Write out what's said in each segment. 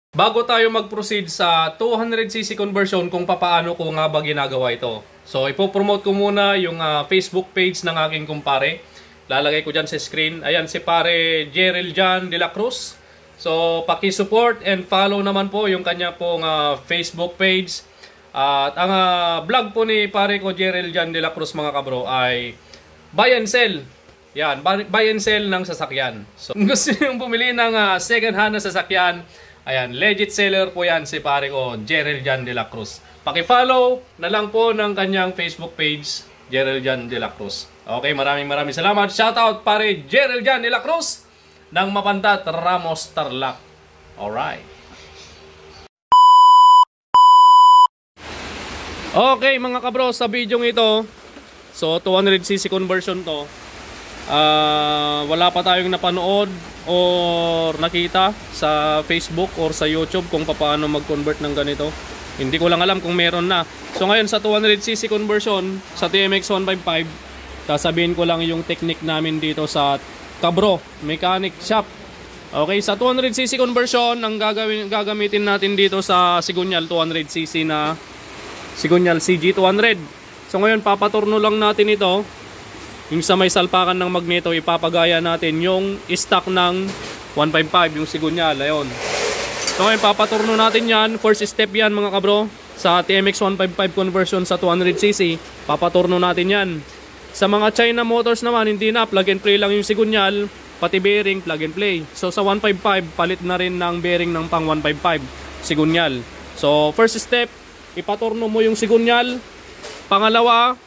Bago tayo mag-proceed sa 200cc conversion kung papaano ko nga ba ginagawa ito. So ipopromote ko muna yung Facebook page ng aking kumpare. Lalagay ko dyan sa screen. Ayan si pare Jerel Jan de la Cruz. So paki-support and follow naman po yung kanya pong Facebook page. At ang vlog po ni pare ko Jerel Jan de la Cruz mga kabro ay buy and sell. Yan, buy and sell ng sasakyan. So kung gusto nyo bumili ng second hand na sasakyan, ayan, legit seller po yan si pare ko, Jerel Jan de la Cruz. Paki-follow na lang po ng kanyang Facebook page, Jerel Jan de la Cruz. Okay, maraming salamat. Shoutout pare Jerel Jan de la Cruz ng Mapantat, Ramos, Tarlac. Alright. Okay mga kabro, sa video ito, so 200cc conversion to. Wala pa tayong napanood or nakita sa Facebook or sa YouTube kung paano mag-convert ng ganito. Hindi ko lang alam kung meron na. So ngayon sa 200cc conversion sa TMX 155, sasabihin ko lang yung technique namin dito sa Cabro Mechanic Shop. Okay, sa 200cc conversion, ang gagamitin natin dito sa Sigunyal 200cc na Sigunyal CG200. So ngayon papaturno lang natin ito. Yung sa may salpakan ng magneto, ipapagaya natin yung stock ng 155, yung Sigunyal. Ayun. So ngayon, papaturno natin yan. First step yan mga kabro. Sa TMX 155 conversion sa 200cc, papaturno natin yan. Sa mga China motors naman, hindi na. Plug and play lang yung Sigunyal. Pati bearing, plug and play. So sa 155, palit na rin ng bearing ng pang 155, Sigunyal. So first step, ipaturno mo yung Sigunyal. Pangalawa,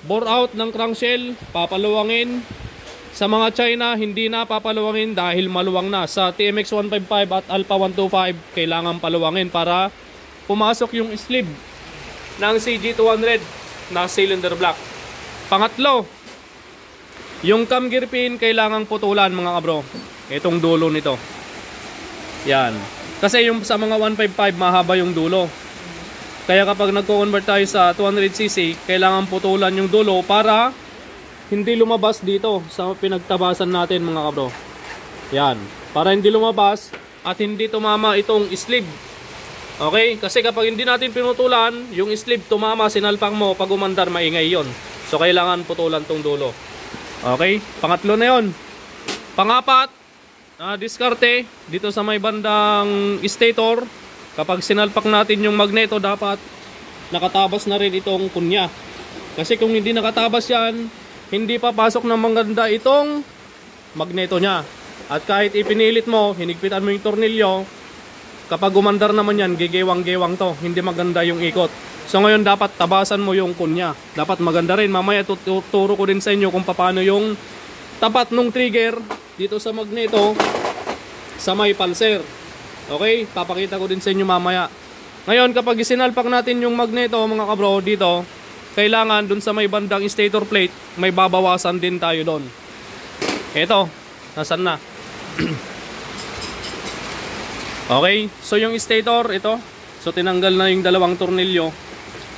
bore out ng crankshell, papaluwangin. Sa mga China, hindi na papaluwangin dahil maluwang na. Sa TMX 155 at Alpha 125, kailangan paluwangin para pumasok yung sleeve ng CG200 na cylinder block. Pangatlo, yung cam gear pin kailangan putulan mga kabro. Itong dulo nito. Yan. Kasi yung sa mga 155, mahaba yung dulo. Kaya kapag nagko-convert tayo sa 200cc, kailangan putulan yung dulo para hindi lumabas dito sa pinagtabasan natin mga kabro. Yan. Para hindi lumabas at hindi tumama itong sleeve. Okay? Kasi kapag hindi natin pinutulan, yung sleeve tumama, sinalpak mo, pag umandar, maingay yon. So kailangan putulan tong dulo. Okay? Pangatlo na yon. Pangapat, diskarte dito sa may bandang stator. Kapag sinalpak natin yung magneto, dapat nakatabas na rin itong kunya. Kasi kung hindi nakatabas yan, hindi papasok ng maganda itong magneto niya. At kahit ipinilit mo, hinigpitan mo yung tornilyo, kapag umandar naman yan, gigewang-gewang to. Hindi maganda yung ikot. So ngayon dapat tabasan mo yung kunya. Dapat maganda rin. Mamaya tuturo ko din sa inyo kung paano yung tapat ng trigger dito sa magneto sa may pulser. Okay, papakita ko din sa inyo mamaya. Ngayon, kapag isinalpak natin yung magneto, mga kabro, dito, kailangan dun sa may bandang stator plate, may babawasan din tayo doon. Ito, nasan na? Okay, so yung stator, ito. So, tinanggal na yung dalawang tornilyo.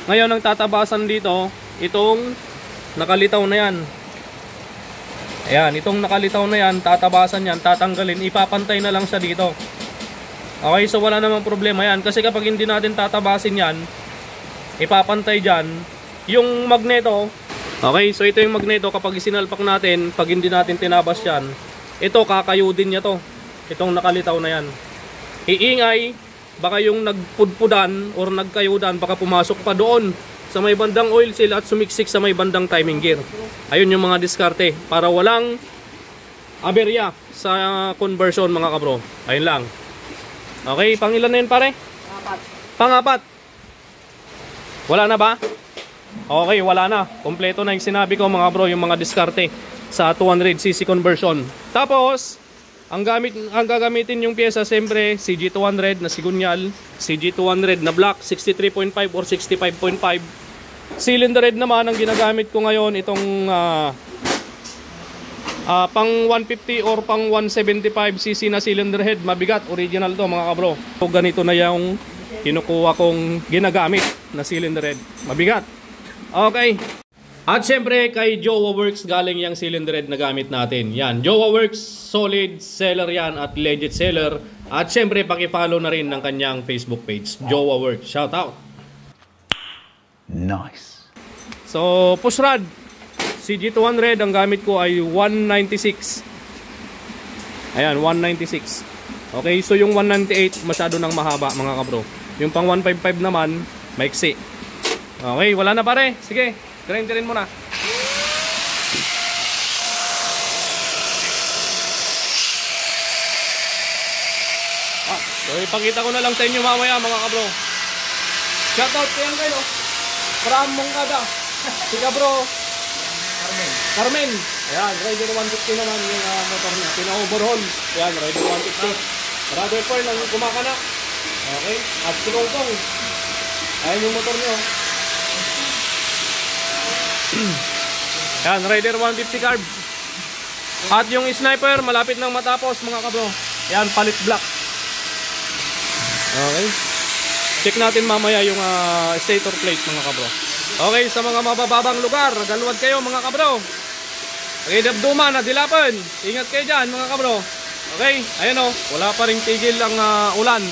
Ngayon, ang tatabasan dito, itong nakalitaw na yan. Ayan, itong nakalitaw na yan, tatabasan yan, tatanggalin, ipapantay na lang siya dito. Okay, so wala namang problema yan. Kasi kapag hindi natin tatabasin yan, ipapantay dyan, yung magneto. Okay, so ito yung magneto. Kapag isinalpak natin, pag hindi natin tinabas yan, ito kakayo din niya to. Itong nakalitaw na yan. Iingay, baka yung nagpudpudan or nagkayudan, baka pumasok pa doon sa may bandang oil seal at sumiksik sa may bandang timing gear. Ayun yung mga diskarte para walang aberya sa conversion mga kabro. Ayun lang. Okay, pangilan na yun pare? Pangapat. Wala na ba? Okay, wala na. Kompleto na yung sinabi ko mga bro, yung mga diskarte sa 200cc conversion. Tapos, ang gagamitin yung pyesa, siyempre, CG200 na Sigunyal, CG200 na block, 63.5 or 65.5. Cylinder head naman, ang ginagamit ko ngayon, itong pang 150 or pang 175cc na cylinder head. Mabigat, original to mga kabro. So ganito na yung kinukuha kong ginagamit na cylinder head. Mabigat. Okay. At syempre kay Jowa Works galing yung cylinder head na gamit natin. Yan, Jowa Works, solid seller yan at legit seller. At syempre, paki-follow na rin ng kanyang Facebook page, Jowa Works. Shout out! Nice. So, push rod. CG200, ang gamit ko ay 196. Ayan, 196. Okay, so yung 198, masyado nang mahaba mga kabro. Yung pang 155 naman, maiksi. Okay, wala na pare. Sige, grinderin mo na. So ipakita ko na lang sa inyo mamaya mga kabro. Shoutout kayo kayo. From Mongkada. Si kabro Carmen. Ayan, Rider 150 naman yung motor niya. Pina-overhaul. Ayan, Rider 150. Brother Pearl ang kumakanak. Okay, at si Kongkong. Ayan yung motor niyo. Ayan, Rider 150 carb. At yung sniper, malapit nang matapos mga kabro. Ayan, palit black. Okay. Check natin mamaya yung stator plate mga kabro. Okay, sa mga mabababang lugar, galuwad kayo mga kabro. Okay, dabduman, nadilapan. Ingat kayo dyan mga kabro. Okay, ayan o. Wala pa rin tigil ang ulan.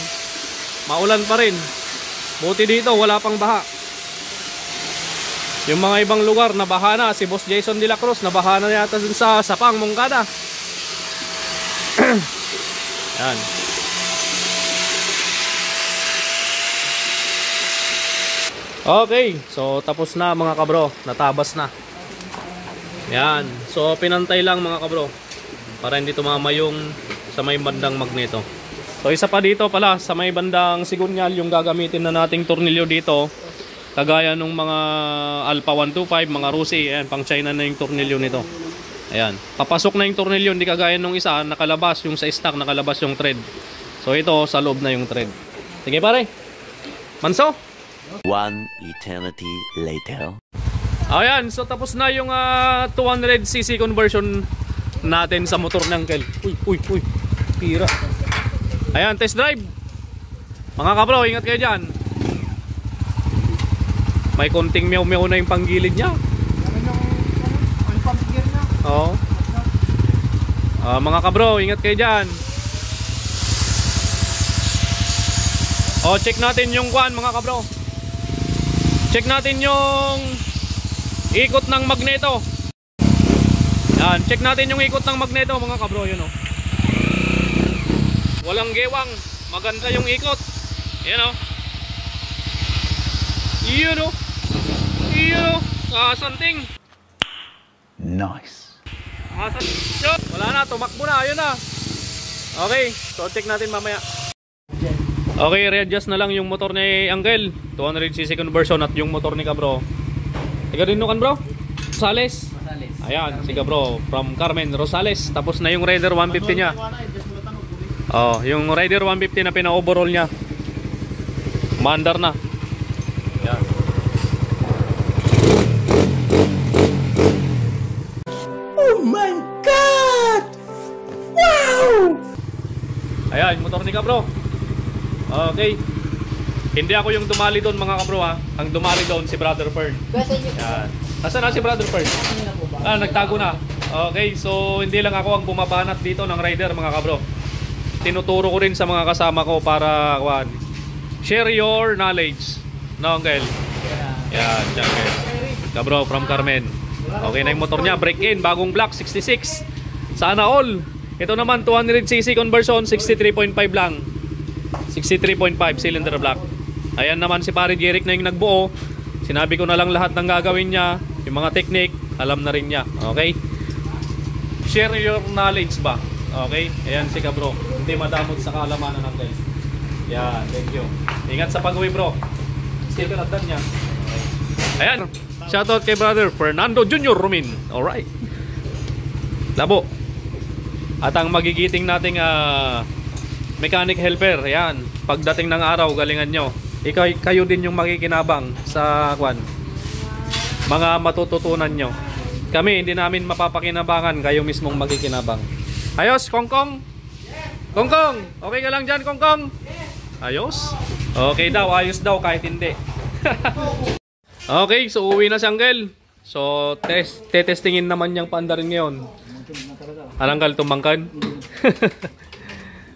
Maulan pa rin. Buti dito, wala pang baha. Yung mga ibang lugar, nabaha na. Si Boss Jason de la Cruz, nabaha na yata dun sa Sapang, Mongkada. Ayan. Okay, so tapos na mga kabro, natabas na. Yan, so pinantay lang mga kabro para hindi tumama yung sa may bandang magneto. So isa pa dito pala, sa may bandang sigunyal yung gagamitin na nating tornilyo dito. Kagaya nung mga Alpha 125, mga Rusi, ayan, pang China na yung tornilyo nito. Ayan, papasok na yung tornilyo, hindi kagaya nung isa, nakalabas yung sa stock, nakalabas yung thread. So ito, sa loob na yung thread. Sige pare, Manso? One eternity later. Ayan, so tapos na yung 200cc conversion natin sa motor ng Kel. Uy, pira. Ayan, test drive. Mga kabro, ingat kayo dyan. May konting meow-meow na yung panggilid niya. Oo. Mga kabro, ingat kayo dyan. Check natin yung kwan mga kabro. Check natin yung ikot ng magneto. Yan, check natin yung ikot ng magneto mga kabro, yun o. Walang gewang, maganda yung ikot. Yan o. Yun o. Yun o. Kasanting. Nice. Wala na, tumakbo na, ayun na. Okay, so check natin mamaya. Okay, readjust na lang yung motor ni Angel, 200cc conversion, at yung motor ni Kabro. Tiga rin kan bro? Rosales. Ayan, si Kabro from Carmen, Rosales. Tapos na yung Rider 150 niya. Yung Rider 150 na pina-overall niya. Mandar na. Ayan. Oh my God! Wow! Ayan, motor ni Kabro. Okay. Hindi ako yung dumali doon mga kabro ha. Ang dumali doon si Brother Fern. Yan. Nasaan na si Brother Fern? Nagtago na. Okay, so hindi lang ako ang bumabanat dito ng rider mga kabro. Tinuturo ko rin sa mga kasama ko para share your knowledge. No, Uncle? Yan, Uncle. Kabro from Carmen. Okay na yung motor niya. Break in, bagong block, 66. Sana all. Ito naman, 200cc conversion, 63.5 lang. 63.5 cylinder block. Ayan naman si pare Jeric na yung nagbuo. Sinabi ko na lang lahat ng gagawin niya. Yung mga technique, alam na rin niya. Okay? Share your knowledge ba? Okay? Ayan si Kabro. Hindi madamot sa kalamanan ng guys. Yan, thank you. Ingat sa pag-uwi bro. Sticker at dan niya. Okay. Ayan. Shoutout kay brother Fernando Jr. Rumin. Alright. Labo. At ang magigiting nating mechanic helper, yan. Pagdating ng araw, galingan nyo. Kayo din yung makikinabang sa mga matututunan nyo. Kami, hindi namin mapapakinabangan, kayo mismong makikinabang. Ayos, Kongkong? Kongkong, okay ka lang dyan, Kongkong? Ayos? Okay daw, ayos daw kahit hindi. Okay, so uwi na si Uncle. So, tetestingin naman niyang paanda rin ngayon. Alanggal tumangkan.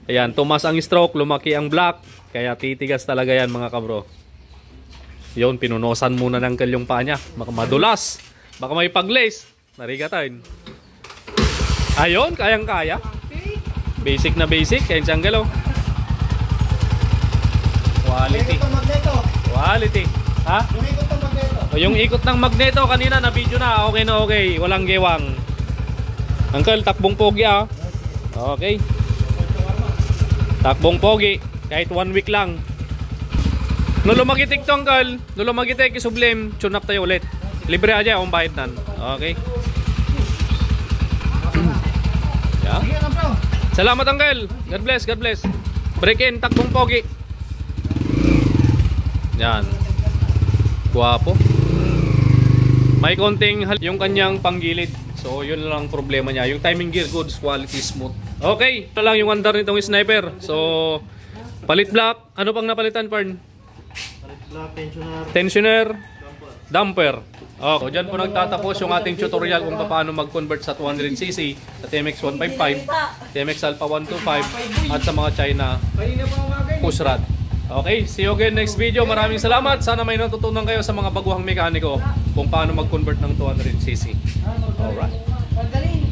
Ayan, tumas ang stroke, lumaki ang block. Kaya titigas talaga yan mga kabro. Yun, pinunosan muna ng Uncle yung paa niya. Baka madulas. Baka may pag-lace. Narigatan. Ayun, kayang-kaya. Basic na basic. Kaya yung Uncle, oh. Quality. Quality. Ha? O, yung ikot ng magneto kanina na video na. Okay na okay. Walang gewang. Uncle, takbong pogi ah. Okay. Takbong pogi. Kahit 1 week lang. No lumagitik to Uncle. No lumagitik isublim. Tune up tayo ulit. Libre aja kung bayad nan. Okay. Yeah. Salamat Uncle. God bless. God bless. Break in. Takbong pogi. Yan. Guwapo. May konting yung kanyang panggilid. So yun lang problema niya. Yung timing gear goods, quality smooth. Okay. Ito lang yung andar nitong sniper. So palit block. Ano pang napalitan Fern? Palit block, tensioner. Tensioner. Damper. Okay. So dyan po nagtatapos yung ating tutorial kung paano mag-convert sa 200cc sa TMX 155, TMX Alpha 125 at sa mga China push rod. Okay, see you again next video. Maraming salamat. Sana may natutunan kayo sa mga baguhang mekaniko kung paano mag-convert ng 200cc. Alright.